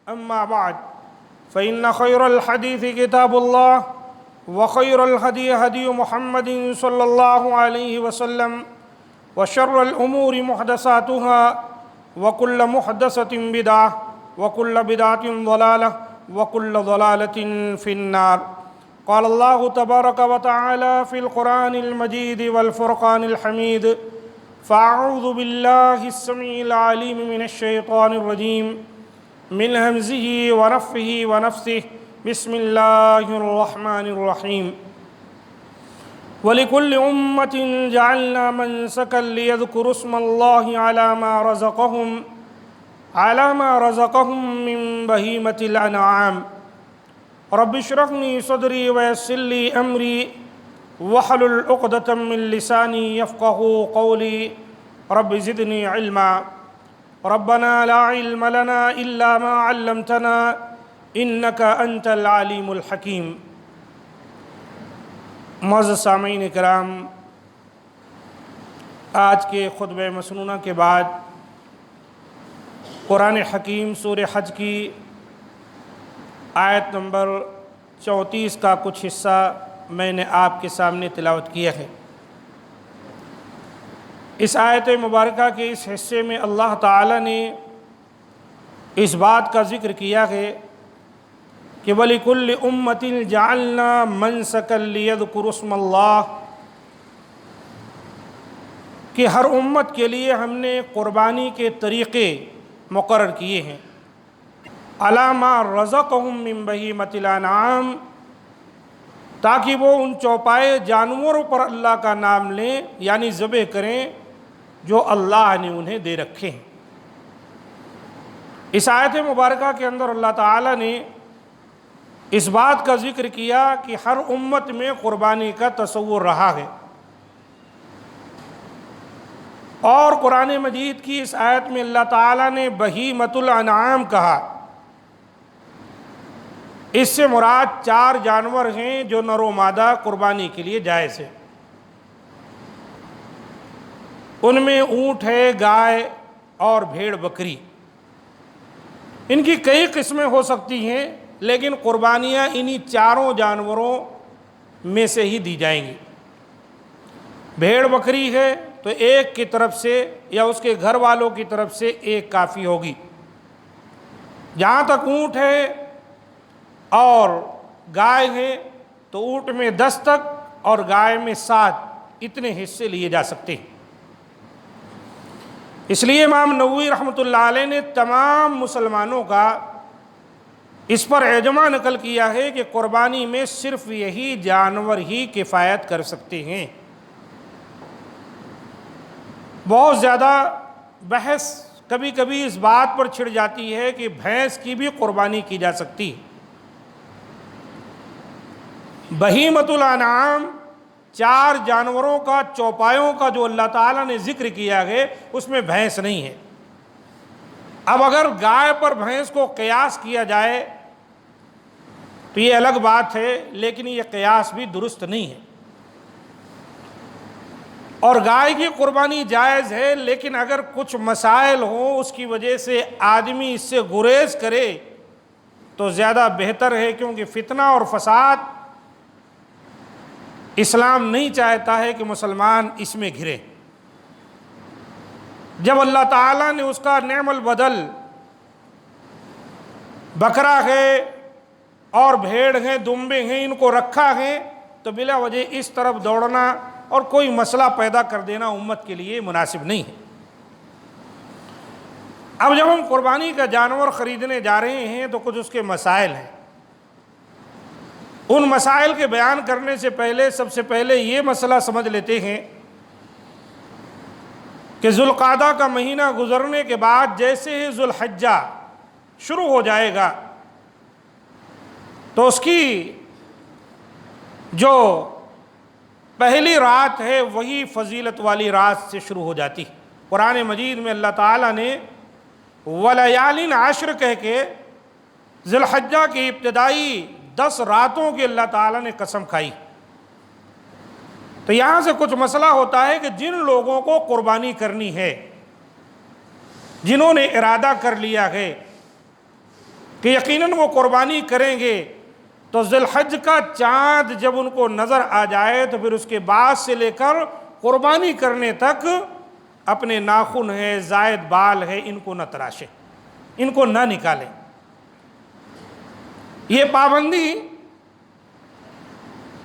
أما بعد فإن خير الحديث كتاب الله وخير الهدي هدي محمد صلى الله عليه وسلم وشر الأمور محدثاتها وكل محدثة بدعة وكل بدعة ضلالة وكل ضلالة في النار. قال الله تبارك وتعالى في القرآن المجيد والفرقان الحميد: فأعوذ بالله السميع العليم من الشيطان الرجيم من همزه ونفخه ونفثه. بسم الله الرحمن الرحيم. ولكل أمة جعلنا منسكا ليذكروا اسم الله على ما رزقهم من بهيمة الأنعام. رب اشرح لي صدري ويسر لي أمري واحلل عقدة من لساني يفقهوا قولي. رب زدني علما. ربنا لا علم لنا إلا ما علمتنا إنك أنت العليم الحكيم. معزز سامعین کرام، آج کے خطبہ مسنونہ کے بعد قرآن حکیم سورہ حج کی آیت نمبر 34 کا کچھ حصہ میں نے آپ کے سامنے تلاوت کیا ہے۔ اس آیت مبارکہ کے اس حصے میں اللہ تعالیٰ نے اس بات کا ذکر کیا ہے کہ وَلِكُلِّ أُمَّةٍ جَعَلْنَا مَنْسَكًا لِيَذْكُرُوا اسْمَ اللَّهِ، کہ ہر امت کے لیے ہم نے قربانی کے طریقے مقرر کیے ہیں عَلَى مَا رَزَقَهُم مِّن بَهِيمَةِ الْأَنْعَامِ، تاکہ وہ ان چوپائے جانوروں پر اللہ کا نام لیں، یعنی ذبح کریں جو اللہ نے انہیں دے رکھے ہیں۔ اس آیت مبارکہ کے اندر اللہ تعالیٰ نے اس بات کا ذکر کیا کہ ہر امت میں قربانی کا تصور رہا ہے، اور قرآن مجید کی اس آیت میں اللہ تعالیٰ نے بہیمۃ الانعام کہا۔ اس سے مراد 4 جانور ہیں جو نر و مادہ قربانی کے لیے جائز ہیں۔ ان میں اونٹ ہے، گائے اور بھیڑ بکری۔ ان کی کئی قسمیں ہو سکتی ہیں، لیکن قربانیاں انہی 4 جانوروں میں سے ہی دی جائیں گی۔ بھیڑ بکری ہے تو ایک کی طرف سے یا اس کے گھر والوں کی طرف سے ایک کافی ہوگی۔ جہاں تک اونٹ ہے اور گائے ہے تو اونٹ میں 10 تک اور گائے میں 7 اتنے حصے لیے جا سکتے ہیں۔ اس لیے امام نووی رحمۃ اللہ علیہ نے تمام مسلمانوں کا اس پر اجماع نقل کیا ہے کہ قربانی میں صرف یہی جانور ہی کفایت کر سکتے ہیں۔ بہت زیادہ بحث کبھی کبھی اس بات پر چھڑ جاتی ہے کہ بھینس کی بھی قربانی کی جا سکتی ہے۔ بہیمۃ الانعام 4 جانوروں کا چوپایوں کا جو اللہ تعالیٰ نے ذکر کیا ہے اس میں بھینس نہیں ہے۔ اب اگر گائے پر بھینس کو قیاس کیا جائے تو یہ الگ بات ہے، لیکن یہ قیاس بھی درست نہیں ہے۔ اور گائے کی قربانی جائز ہے، لیکن اگر کچھ مسائل ہوں اس کی وجہ سے آدمی اس سے گریز کرے تو زیادہ بہتر ہے، کیونکہ فتنہ اور فساد اسلام نہیں چاہتا ہے کہ مسلمان اس میں گھرے۔ جب اللہ تعالیٰ نے اس کا نعم البدل بکرا ہے اور بھیڑ ہیں، دمبے ہیں، ان کو رکھا ہے تو بلا وجہ اس طرف دوڑنا اور کوئی مسئلہ پیدا کر دینا امت کے لیے مناسب نہیں ہے۔ اب جب ہم قربانی کا جانور خریدنے جا رہے ہیں تو کچھ اس کے مسائل ہیں۔ ان مسائل کے بیان کرنے سے پہلے سب سے پہلے یہ مسئلہ سمجھ لیتے ہیں کہ ذوالقعدہ کا مہینہ گزرنے کے بعد جیسے ہی ذوالحجہ شروع ہو جائے گا تو اس کی جو پہلی رات ہے وہی فضیلت والی رات سے شروع ہو جاتی۔ قرآن مجید میں اللہ تعالیٰ نے وَلَيَالٍ عَشْرٍ کہہ کے ذوالحجہ کی ابتدائی 10 راتوں کی اللہ تعالیٰ نے قسم کھائی۔ تو یہاں سے کچھ مسئلہ ہوتا ہے کہ جن لوگوں کو قربانی کرنی ہے، جنہوں نے ارادہ کر لیا ہے، کہ یقیناً وہ قربانی کریں گے تو ذی الحج کا چاند جب ان کو نظر آ جائے تو پھر اس کے بعد سے لے کر قربانی کرنے تک اپنے ناخن ہے، زائد بال ہے، ان کو نہ تراشیں، ان کو نہ نکالیں۔ یہ پابندی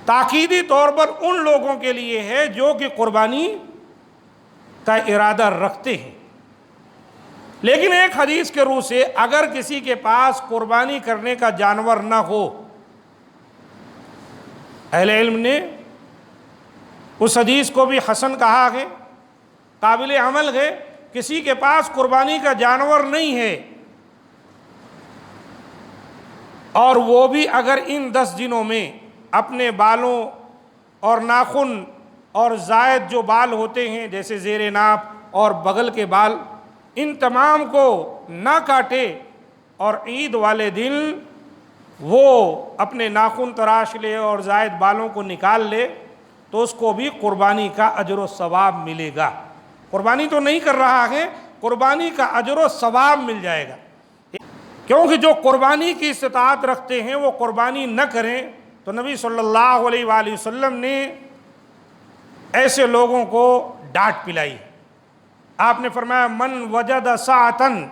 تاکیدی طور پر ان لوگوں کے لیے ہے جو کہ قربانی کا ارادہ رکھتے ہیں۔ لیکن ایک حدیث کے روح سے اگر کسی کے پاس قربانی کرنے کا جانور نہ ہو، اہل علم نے اس حدیث کو بھی حسن کہا ہے، قابل عمل ہے۔ کسی کے پاس قربانی کا جانور نہیں ہے اور وہ بھی اگر ان 10 دنوں میں اپنے بالوں اور ناخن اور زائد جو بال ہوتے ہیں جیسے زیر ناف اور بغل کے بال، ان تمام کو نہ کاٹے اور عید والے دن وہ اپنے ناخن تراش لے اور زائد بالوں کو نکال لے تو اس کو بھی قربانی کا اجر و ثواب ملے گا۔ قربانی تو نہیں کر رہا ہے، قربانی کا اجر و ثواب مل جائے گا۔ کیونکہ جو قربانی کی استطاعت رکھتے ہیں وہ قربانی نہ کریں، تو نبی صلی اللہ علیہ وآلہ وسلم نے ایسے لوگوں کو ڈانٹ پلائی۔ آپ نے فرمایا من وجد ساعتن،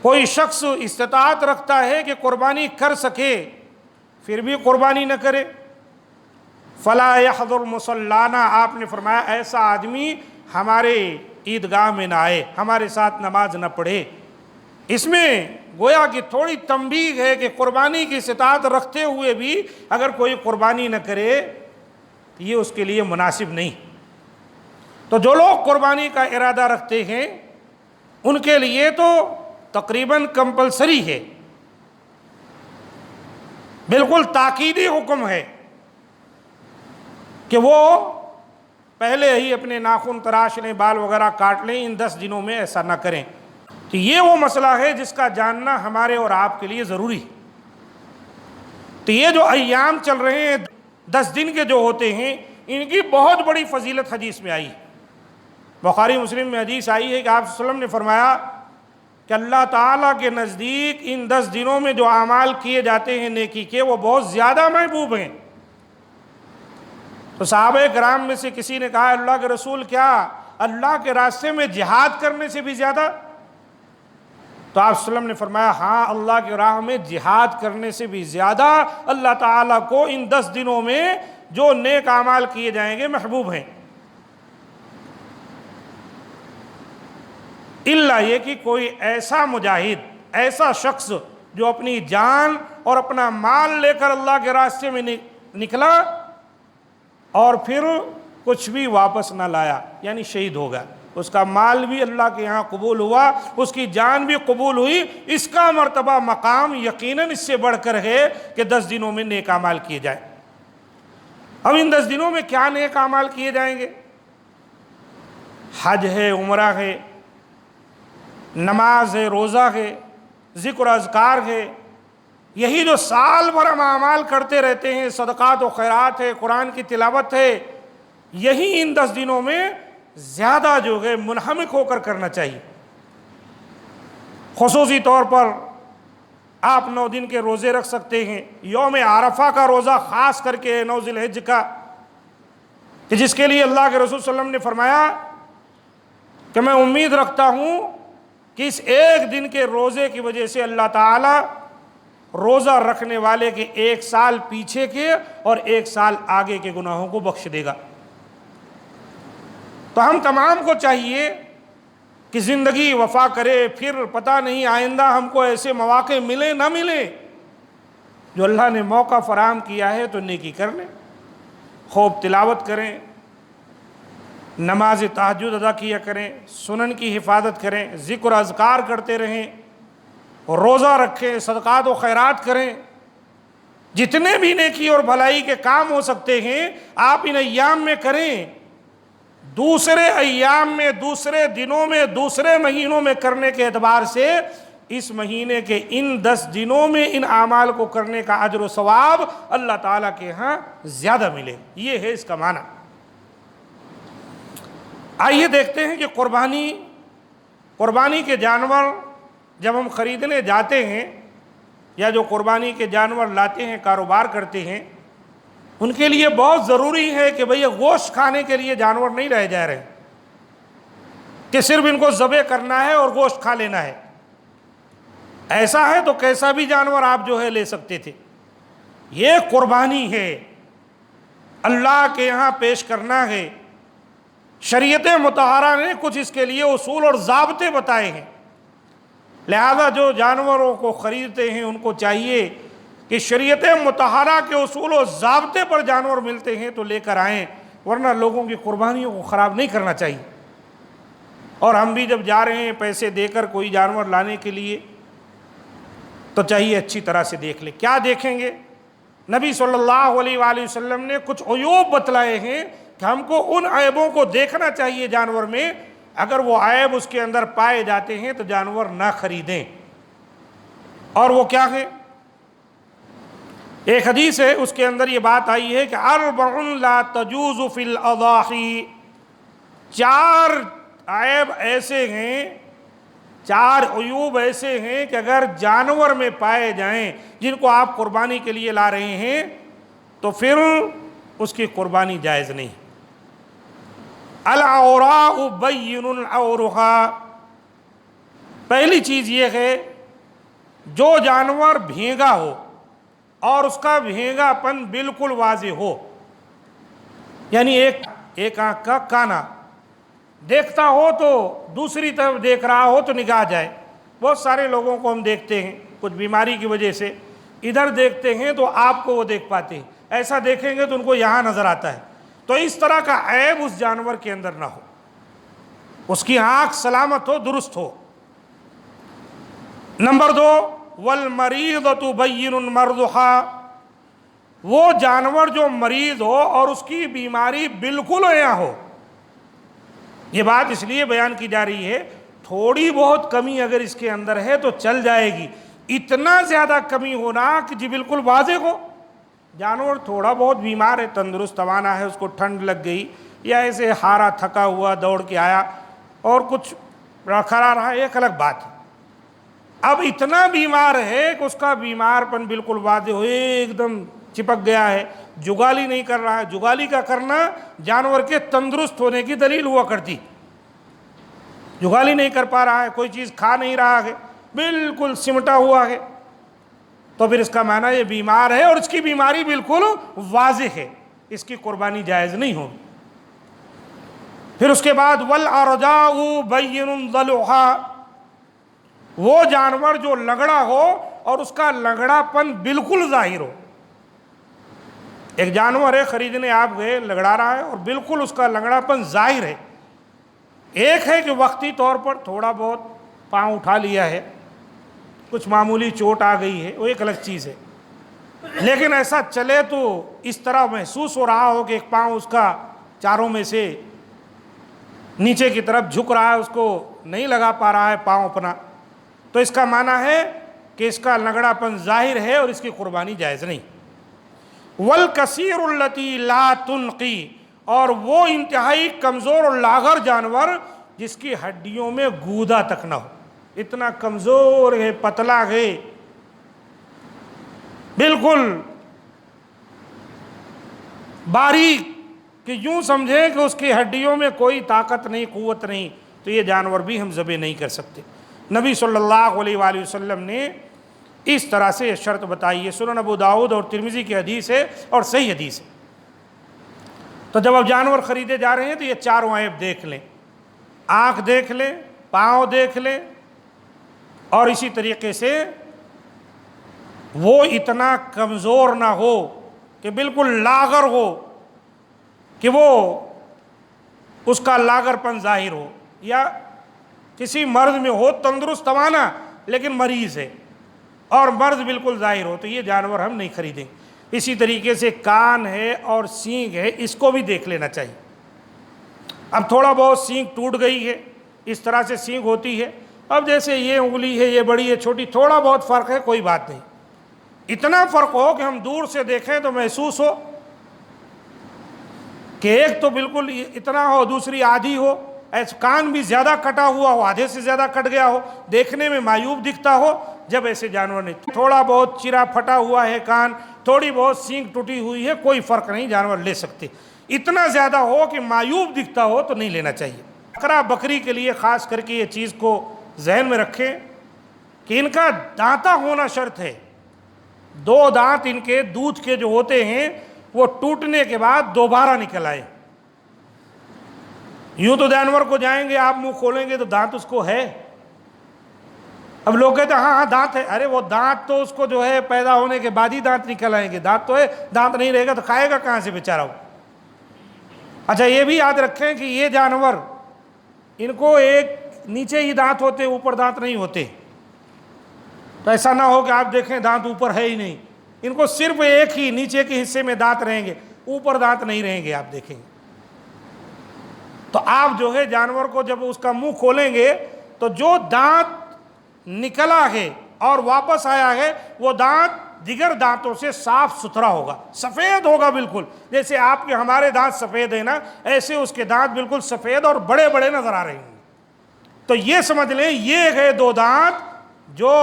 کوئی شخص استطاعت رکھتا ہے کہ قربانی کر سکے پھر بھی قربانی نہ کرے، فلا یحضر مصلانا، آپ نے فرمایا ایسا آدمی ہمارے عیدگاہ میں نہ آئے، ہمارے ساتھ نماز نہ پڑھے۔ اس میں گویا کہ تھوڑی تنبیہ ہے کہ قربانی کی استطاعت رکھتے ہوئے بھی اگر کوئی قربانی نہ کرے تو یہ اس کے لیے مناسب نہیں۔ تو جو لوگ قربانی کا ارادہ رکھتے ہیں ان کے لیے تو تقریباً کمپلسری ہے، بالکل تاکیدی حکم ہے کہ وہ پہلے ہی اپنے ناخن تراش لیں، بال وغیرہ کاٹ لیں، ان 10 دنوں میں ایسا نہ کریں۔ تو یہ وہ مسئلہ ہے جس کا جاننا ہمارے اور آپ کے لیے ضروری ہے۔ تو یہ جو ایام چل رہے ہیں 10 دن کے جو ہوتے ہیں، ان کی بہت بڑی فضیلت حدیث میں آئی ہے۔ بخاری مسلم میں حدیث آئی ہے کہ آپ صلی اللہ علیہ وسلم نے فرمایا کہ اللہ تعالیٰ کے نزدیک ان 10 دنوں میں جو اعمال کیے جاتے ہیں نیکی کے، وہ بہت زیادہ محبوب ہیں۔ تو صحابہ کرام میں سے کسی نے کہا اللہ کے رسول کیا اللہ کے راستے میں جہاد کرنے سے بھی زیادہ؟ تو آپ صلی اللہ علیہ وسلم نے فرمایا ہاں، اللہ کی راہ میں جہاد کرنے سے بھی زیادہ اللہ تعالیٰ کو ان 10 دنوں میں جو نیک اعمال کیے جائیں گے محبوب ہیں، الا یہ کہ کوئی ایسا مجاہد، ایسا شخص جو اپنی جان اور اپنا مال لے کر اللہ کے راستے میں نکلا اور پھر کچھ بھی واپس نہ لایا، یعنی شہید ہو گیا، اس کا مال بھی اللہ کے یہاں قبول ہوا، اس کی جان بھی قبول ہوئی، اس کا مرتبہ مقام یقیناً اس سے بڑھ کر ہے کہ 10 دنوں میں نیک اعمال کیے جائیں۔ اب ان 10 دنوں میں کیا نیک اعمال کیے جائیں گے؟ حج ہے، عمرہ ہے، نماز ہے، روزہ ہے، ذکر اذکار ہے، یہی جو سال بھر ہم اعمال کرتے رہتے ہیں، صدقات و خیرات ہے، قرآن کی تلاوت ہے، یہی ان 10 دنوں میں زیادہ جو ہے منہمک ہو کر کرنا چاہیے۔ خصوصی طور پر آپ 9 دن کے روزے رکھ سکتے ہیں، یوم عرفہ کا روزہ خاص کر کے 9 ذی الحجہ کا، کہ جس کے لیے اللہ کے رسول صلی اللہ علیہ وسلم نے فرمایا کہ میں امید رکھتا ہوں کہ اس ایک دن کے روزے کی وجہ سے اللہ تعالیٰ روزہ رکھنے والے کے 1 سال پیچھے کے اور 1 سال آگے کے گناہوں کو بخش دے گا۔ تو ہم تمام کو چاہیے کہ زندگی وفا کرے، پھر پتہ نہیں آئندہ ہم کو ایسے مواقع ملے نہ ملے، جو اللہ نے موقع فراہم کیا ہے تو نیکی کر لیں، خوب تلاوت کریں، نماز تہجد ادا کیا کریں، سنن کی حفاظت کریں، ذکر و اذکار کرتے رہیں، روزہ رکھیں، صدقات و خیرات کریں، جتنے بھی نیکی اور بھلائی کے کام ہو سکتے ہیں آپ ان ایام میں کریں۔ دوسرے ایام میں، دوسرے دنوں میں، دوسرے مہینوں میں کرنے کے اعتبار سے اس مہینے کے ان 10 دنوں میں ان اعمال کو کرنے کا اجر و ثواب اللہ تعالیٰ کے ہاں زیادہ ملے، یہ ہے اس کا معنی۔ آئیے دیکھتے ہیں کہ قربانی کے جانور جب ہم خریدنے جاتے ہیں یا جو قربانی کے جانور لاتے ہیں، کاروبار کرتے ہیں، ان کے لیے بہت ضروری ہے کہ بھئی گوشت کھانے کے لیے جانور نہیں رہ جا رہے کہ صرف ان کو ذبح کرنا ہے اور گوشت کھا لینا ہے۔ ایسا ہے تو کیسا بھی جانور آپ جو ہے لے سکتے تھے، یہ قربانی ہے، اللہ کے یہاں پیش کرنا ہے۔ شریعت مطہرہ نے کچھ اس کے لیے اصول اور ضابطے بتائے ہیں، لہذا جو جانوروں کو خریدتے ہیں ان کو چاہیے کہ شریعت مطہرہ کے اصول و ضابطے پر جانور ملتے ہیں تو لے کر آئیں، ورنہ لوگوں کی قربانیوں کو خراب نہیں کرنا چاہیے۔ اور ہم بھی جب جا رہے ہیں پیسے دے کر کوئی جانور لانے کے لیے تو چاہیے اچھی طرح سے دیکھ لیں۔ کیا دیکھیں گے؟ نبی صلی اللہ علیہ وآلہ وسلم نے کچھ عیوب بتلائے ہیں کہ ہم کو ان عیبوں کو دیکھنا چاہیے جانور میں، اگر وہ عیب اس کے اندر پائے جاتے ہیں تو جانور نہ خریدیں۔ اور وہ کیا ہے؟ ایک حدیث ہے اس کے اندر یہ بات آئی ہے کہ اربع لا تجوز فی الاضاحی، 4 عیب ایسے ہیں، 4 عیوب ایسے ہیں کہ اگر جانور میں پائے جائیں جن کو آپ قربانی کے لیے لا رہے ہیں تو پھر اس کی قربانی جائز نہیں۔ العوراء بین عورها، پہلی چیز یہ ہے جو جانور بھینگا ہو اور اس کا بھینگا پن بالکل واضح ہو، یعنی ایک آنکھ کا کانا دیکھتا ہو تو دوسری طرف دیکھ رہا ہو تو نگاہ جائے۔ بہت سارے لوگوں کو ہم دیکھتے ہیں کچھ بیماری کی وجہ سے ادھر دیکھتے ہیں تو آپ کو وہ دیکھ پاتے ہیں، ایسا دیکھیں گے تو ان کو یہاں نظر آتا ہے، تو اس طرح کا عیب اس جانور کے اندر نہ ہو، اس کی آنکھ سلامت ہو، درست ہو۔ نمبر 2، والمریضۃ بین مرضها، وہ جانور جو مریض ہو اور اس کی بیماری بالکل عیاں ہو۔ یہ بات اس لیے بیان کی جا رہی ہے تھوڑی بہت کمی اگر اس کے اندر ہے تو چل جائے گی، اتنا زیادہ کمی ہونا کہ جی بالکل واضح ہو۔ جانور تھوڑا بہت بیمار ہے، تندرست توانا ہے، اس کو ٹھنڈ لگ گئی یا ایسے ہارا تھکا ہوا دوڑ کے آیا اور کچھ کھڑا رہا، ایک الگ بات ہے۔ اب اتنا بیمار ہے کہ اس کا بیمار پن بالکل واضح ہو، ایک دم چپک گیا ہے، جگالی نہیں کر رہا ہے۔ جگالی کا کرنا جانور کے تندرست ہونے کی دلیل ہوا کرتی، جگالی نہیں کر پا رہا ہے، کوئی چیز کھا نہیں رہا ہے، بالکل سمٹا ہوا ہے، تو پھر اس کا معنی یہ بیمار ہے اور اس کی بیماری بالکل واضح ہے، اس کی قربانی جائز نہیں ہوگی۔ پھر اس کے بعد والارجاء بین ضلعها، وہ جانور جو لنگڑا ہو اور اس کا لنگڑا پن بالکل ظاہر ہو۔ ایک جانور ہے، خریدنے آپ گئے، لنگڑا رہا ہے اور بالکل اس کا لنگڑا پن ظاہر ہے۔ ایک ہے کہ وقتی طور پر تھوڑا بہت پاؤں اٹھا لیا ہے، کچھ معمولی چوٹ آ گئی ہے، وہ ایک الگ چیز ہے، لیکن ایسا چلے تو اس طرح محسوس ہو رہا ہو کہ ایک پاؤں اس کا چاروں میں سے نیچے کی طرف جھک رہا ہے، اس کو نہیں لگا پا رہا ہے پاؤں اپنا، تو اس کا معنی ہے کہ اس کا لنگڑا پن ظاہر ہے اور اس کی قربانی جائز نہیں۔ والکثیر التی لا تنقی، اور وہ انتہائی کمزور اور لاغر جانور جس کی ہڈیوں میں گودا تک نہ ہو، اتنا کمزور ہے، پتلا ہے، بالکل باریک کہ یوں سمجھیں کہ اس کی ہڈیوں میں کوئی طاقت نہیں، قوت نہیں، تو یہ جانور بھی ہم ذبح نہیں کر سکتے۔ نبی صلی اللہ علیہ وآلہ وسلم نے اس طرح سے یہ شرط بتائی ہے، سنن ابو داؤد اور ترمذی کی حدیث ہے اور صحیح حدیث ہے۔ تو جب آپ جانور خریدے جا رہے ہیں تو یہ 4 عیب دیکھ لیں، آنکھ دیکھ لیں، پاؤں دیکھ لیں، اور اسی طریقے سے وہ اتنا کمزور نہ ہو کہ بالکل لاغر ہو، کہ وہ اس کا لاغر پن ظاہر ہو، یا کسی مرض میں ہو، تندرست توانا لیکن مریض ہے اور مرض بالکل ظاہر ہو، تو یہ جانور ہم نہیں خریدیں۔ اسی طریقے سے کان ہے اور سینگ ہے، اس کو بھی دیکھ لینا چاہیے۔ اب تھوڑا بہت سینگ ٹوٹ گئی ہے، اس طرح سے سینگ ہوتی ہے، اب جیسے یہ انگلی ہے، یہ بڑی ہے، چھوٹی، تھوڑا بہت فرق ہے، کوئی بات نہیں، اتنا فرق ہو کہ ہم دور سے دیکھیں تو محسوس ہو کہ ایک تو بالکل اتنا ہو، دوسری آدھی ہو، ایسا کان بھی زیادہ کٹا ہوا ہو، آدھے سے زیادہ کٹ گیا ہو، دیکھنے میں معیوب دکھتا ہو، جب ایسے جانور نہیں، تھوڑا بہت چرا پھٹا ہوا ہے کان، تھوڑی بہت سینگ ٹوٹی ہوئی ہے، کوئی فرق نہیں، جانور لے سکتے۔ اتنا زیادہ ہو کہ معیوب دکھتا ہو تو نہیں لینا چاہیے۔ بکرا بکری کے لیے خاص کر کے یہ چیز کو ذہن میں رکھیں کہ ان کا دانتا ہونا شرط ہے۔ دو دانت ان کے دودھ کے جو ہوتے ہیں وہ ٹوٹنے کے بعد دوبارہ نکل آئے۔ یوں تو جانور کو جائیں گے آپ منہ کھولیں گے تو دانت اس کو ہے، اب لوگ کہتے ہیں ہاں ہاں دانت ہے، ارے وہ دانت تو اس کو جو ہے پیدا ہونے کے بعد ہی دانت نکل آئیں گے، دانت تو ہے، دانت نہیں رہے گا تو کھائے گا کہاں سے بیچارہ وہ۔ اچھا یہ بھی یاد رکھیں کہ یہ جانور ان کو ایک نیچے ہی دانت ہوتے، اوپر دانت نہیں ہوتے، تو ایسا نہ ہو کہ آپ دیکھیں دانت اوپر ہے ہی نہیں، ان کو صرف ایک ہی نیچے کے حصے میں دانت رہیں گے، اوپر دانت نہیں رہیں گے، آپ دیکھیں گے۔ تو آپ جو ہے جانور کو جب اس کا منہ کھولیں گے تو جو دانت نکلا ہے اور واپس آیا ہے وہ دانت دیگر دانتوں سے صاف ستھرا ہوگا، سفید ہوگا بالکل، جیسے آپ کے ہمارے دانت سفید ہیں نا، ایسے اس کے دانت بالکل سفید اور بڑے بڑے نظر آ رہے ہیں۔ تو یہ سمجھ لیں یہ ہے دو دانت جو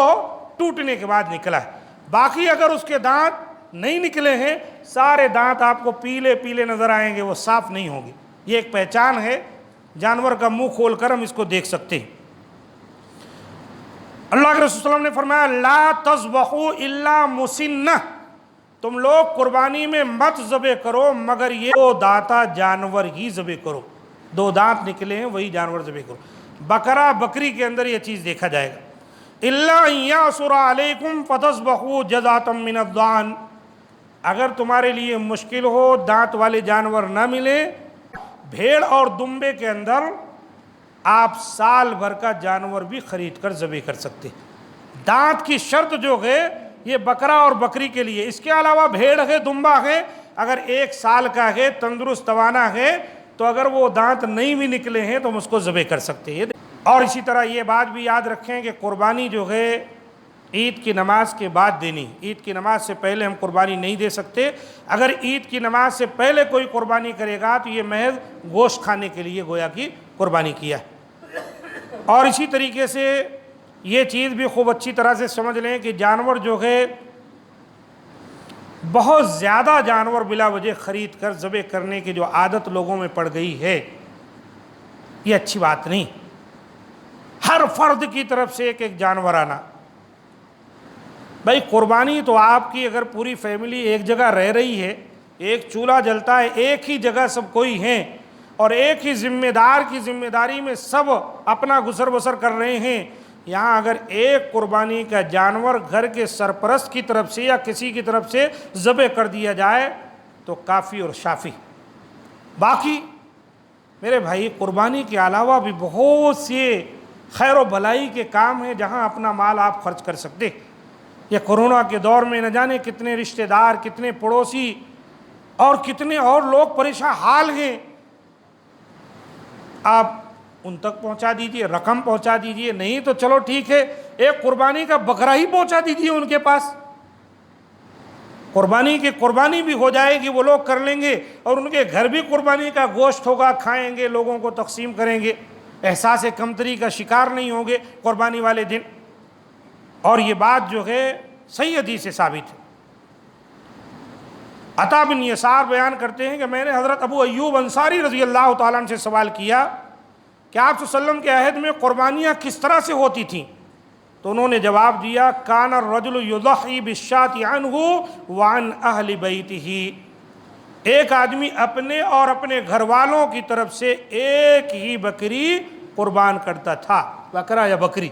ٹوٹنے کے بعد نکلا ہے۔ باقی اگر اس کے دانت نہیں نکلے ہیں، سارے دانت آپ کو پیلے پیلے نظر آئیں گے، وہ صاف نہیں ہوں گے۔ یہ ایک پہچان ہے، جانور کا منہ کھول کر ہم اس کو دیکھ سکتے ہیں۔ اللہ کے رسول صلی اللہ علیہ وسلم نے فرمایا لا تذبحوا الا مسنہ، تم لوگ قربانی میں مت ذبح کرو مگر یہ دو دانتا جانور ہی ذبح کرو، دو دانت نکلے ہیں وہی جانور ذبح کرو۔ بکرا بکری کے اندر یہ چیز دیکھا جائے گا۔ الا ان یعثر علیکم فتذبحوا جذعۃ من الضأن، اگر تمہارے لیے مشکل ہو دانت والے جانور نہ ملے، بھیڑ اور دمبے کے اندر آپ سال بھر کا جانور بھی خرید کر ذبح کر سکتے۔ دانت کی شرط جو ہے یہ بکرا اور بکری کے لیے، اس کے علاوہ بھیڑ ہے دمبا ہے، اگر ایک سال کا ہے تندرست توانا ہے تو اگر وہ دانت نہیں بھی نکلے ہیں تو ہم اس کو ذبح کر سکتے ہیں۔ اور اسی طرح یہ بات بھی یاد رکھیں کہ قربانی جو ہے عید کی نماز کے بعد دینی، عید کی نماز سے پہلے ہم قربانی نہیں دے سکتے۔ اگر عید کی نماز سے پہلے کوئی قربانی کرے گا تو یہ محض گوشت کھانے کے لیے گویا کی قربانی کیا ہے۔ اور اسی طریقے سے یہ چیز بھی خوب اچھی طرح سے سمجھ لیں کہ جانور جو ہے بہت زیادہ جانور بلا وجہ خرید کر ذبح کرنے کی جو عادت لوگوں میں پڑ گئی ہے، یہ اچھی بات نہیں۔ ہر فرد کی طرف سے ایک ایک جانور آنا، بھائی قربانی تو آپ کی اگر پوری فیملی ایک جگہ رہ رہی ہے، ایک چولہا جلتا ہے، ایک ہی جگہ سب کوئی ہیں اور ایک ہی ذمہ دار کی ذمہ داری میں سب اپنا گزر بسر کر رہے ہیں، یہاں اگر ایک قربانی کا جانور گھر کے سرپرست کی طرف سے یا کسی کی طرف سے ذبح کر دیا جائے تو کافی اور شافی۔ باقی میرے بھائی قربانی کے علاوہ بھی بہت سے خیر و بھلائی کے کام ہیں جہاں اپنا مال آپ خرچ کر سکتے۔ یہ کورونا کے دور میں نہ جانے کتنے رشتہ دار، کتنے پڑوسی اور کتنے اور لوگ پریشان حال ہیں، آپ ان تک پہنچا دیجئے، رقم پہنچا دیجئے، نہیں تو چلو ٹھیک ہے ایک قربانی کا بکرا ہی پہنچا دیجئے ان کے پاس، قربانی کی قربانی بھی ہو جائے گی، وہ لوگ کر لیں گے اور ان کے گھر بھی قربانی کا گوشت ہوگا، کھائیں گے، لوگوں کو تقسیم کریں گے، احساس کمتری کا شکار نہیں ہوں گے قربانی والے دن۔ اور یہ بات جو ہے صحیح حدیث سے ثابت ہے۔ عطا بن یسار بیان کرتے ہیں کہ میں نے حضرت ابو ایوب انصاری رضی اللہ تعالیٰ عنہ سے سوال کیا کہ آپ صلی اللہ علیہ وسلم کے عہد میں قربانیاں کس طرح سے ہوتی تھیں، تو انہوں نے جواب دیا کان الرجل یضحی بالشاة عنہ وعن اہل بیتہ، ایک آدمی اپنے اور اپنے گھر والوں کی طرف سے ایک ہی بکری قربان کرتا تھا، بکرا یا بکری۔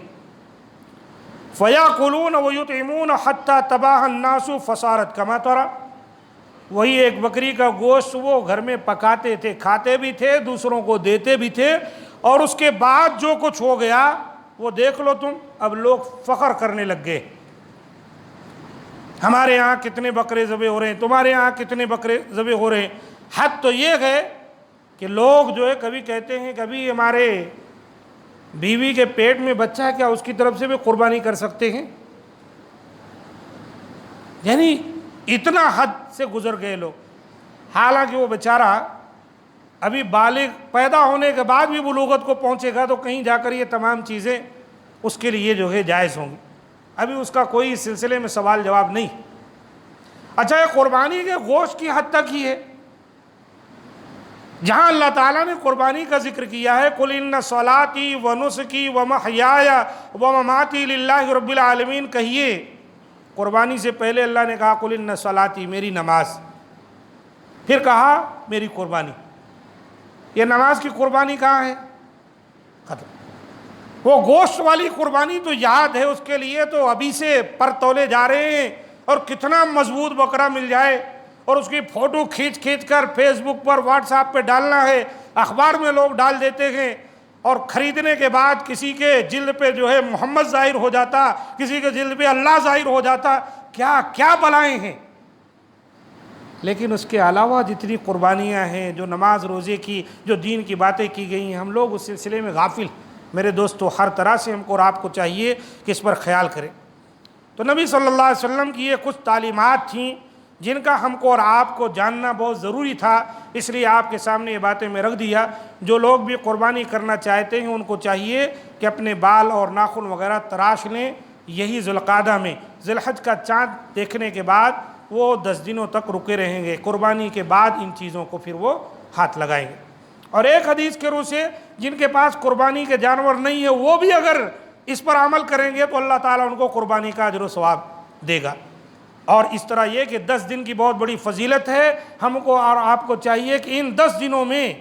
فَيَأْكُلُونَ وَيُطْعِمُونَ حَتَّى تَبَاهَ النَّاسُ فَصَارَتْ كَمَا تَرَى، وہی ایک بکری کا گوشت وہ گھر میں پکاتے تھے، کھاتے بھی تھے، دوسروں کو دیتے بھی تھے، اور اس کے بعد جو کچھ ہو گیا وہ دیکھ لو تم، اب لوگ فخر کرنے لگ گئے، ہمارے یہاں کتنے بکرے ذبح ہو رہے ہیں، تمہارے یہاں کتنے بکرے ذبح ہو رہے ہیں۔ حد تو یہ ہے کہ لوگ جو ہے کبھی کہتے ہیں کبھی ہمارے بیوی کے پیٹ میں بچہ ہے، کیا اس کی طرف سے بھی قربانی کر سکتے ہیں؟ یعنی اتنا حد سے گزر گئے لوگ، حالانکہ وہ بیچارہ ابھی بالغ پیدا ہونے کے بعد بھی بلوغت کو پہنچے گا تو کہیں جا کر یہ تمام چیزیں اس کے لیے جو ہے جائز ہوں گی، ابھی اس کا کوئی سلسلے میں سوال جواب نہیں۔ اچھا، یہ قربانی کے گوشت کی حد تک ہی ہے، جہاں اللہ تعالیٰ نے قربانی کا ذکر کیا ہے قُلْ إِنَّ صَلَاتِي وَنُسُكِي وَمَحْيَايَ وَمَمَاتِي لِلَّهِ رَبِّ الْعَالَمِينَ کہیے، قربانی سے پہلے اللہ نے کہا قُلْ إِنَّ صَلَاتِي میری نماز، پھر کہا میری قربانی۔ یہ نماز کی قربانی کہاں ہے؟ ختم۔ وہ گوشت والی قربانی تو یاد ہے، اس کے لیے تو ابھی سے پر تولے جا رہے ہیں، اور کتنا مضبوط بکرا مل جائے اور اس کی فوٹو کھینچ کر فیس بک پر واٹس ایپ پہ ڈالنا ہے، اخبار میں لوگ ڈال دیتے ہیں، اور خریدنے کے بعد کسی کے جلد پہ جو ہے محمد ظاہر ہو جاتا، کسی کے جلد پہ اللہ ظاہر ہو جاتا، کیا کیا بلائیں ہیں۔ لیکن اس کے علاوہ جتنی قربانیاں ہیں، جو نماز روزے کی، جو دین کی باتیں کی گئی ہیں، ہم لوگ اس سلسلے میں غافل۔ میرے دوستو، ہر طرح سے ہم کو اور آپ کو چاہیے کہ اس پر خیال کریں۔ تو نبی صلی اللہ علیہ وسلم کی یہ کچھ تعلیمات تھیں جن کا ہم کو اور آپ کو جاننا بہت ضروری تھا، اس لیے آپ کے سامنے یہ باتیں میں رکھ دیا۔ جو لوگ بھی قربانی کرنا چاہتے ہیں ان کو چاہیے کہ اپنے بال اور ناخن وغیرہ تراش لیں، یہی ذوالقعدہ میں، ذی الحج کا چاند دیکھنے کے بعد وہ 10 دنوں تک رکے رہیں گے، قربانی کے بعد ان چیزوں کو پھر وہ ہاتھ لگائیں گے۔ اور ایک حدیث کے روح سے جن کے پاس قربانی کے جانور نہیں ہے وہ بھی اگر اس پر عمل کریں گے تو اللہ تعالیٰ ان کو قربانی کا اجر و ثواب دے گا۔ اور اس طرح یہ کہ 10 دن کی بہت بڑی فضیلت ہے، ہم کو اور آپ کو چاہیے کہ ان 10 دنوں میں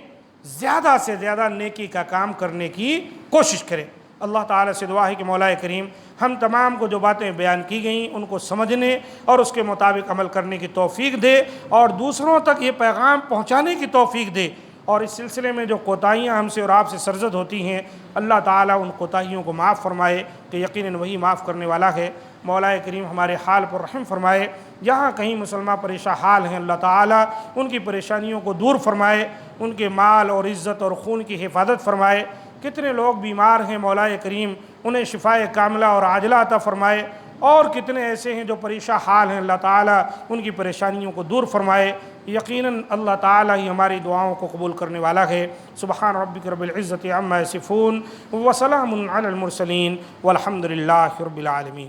زیادہ سے زیادہ نیکی کا کام کرنے کی کوشش کریں۔ اللہ تعالیٰ سے دعا ہے کہ مولا کریم ہم تمام کو جو باتیں بیان کی گئیں ان کو سمجھنے اور اس کے مطابق عمل کرنے کی توفیق دے، اور دوسروں تک یہ پیغام پہنچانے کی توفیق دے۔ اور اس سلسلے میں جو کوتاہیاں ہم سے اور آپ سے سرزد ہوتی ہیں، اللہ تعالیٰ ان کوتاہیوں کو معاف فرمائے کہ یقیناً وہی معاف کرنے والا ہے۔ مولا کریم ہمارے حال پر رحم فرمائے، جہاں کہیں مسلمان پریشان حال ہیں اللہ تعالیٰ ان کی پریشانیوں کو دور فرمائے، ان کے مال اور عزت اور خون کی حفاظت فرمائے۔ کتنے لوگ بیمار ہیں مولا کریم انہیں شفائے کاملہ اور عاجلہ عطا فرمائے، اور کتنے ایسے ہیں جو پریشان حال ہیں اللہ تعالیٰ ان کی پریشانیوں کو دور فرمائے۔ یقیناً اللہ تعالیٰ ہی ہماری دعاؤں کو قبول کرنے والا ہے۔ سبحان ربک رب العزت عما یصفون وسلام علی المرسلین والحمد للہ رب العالمین۔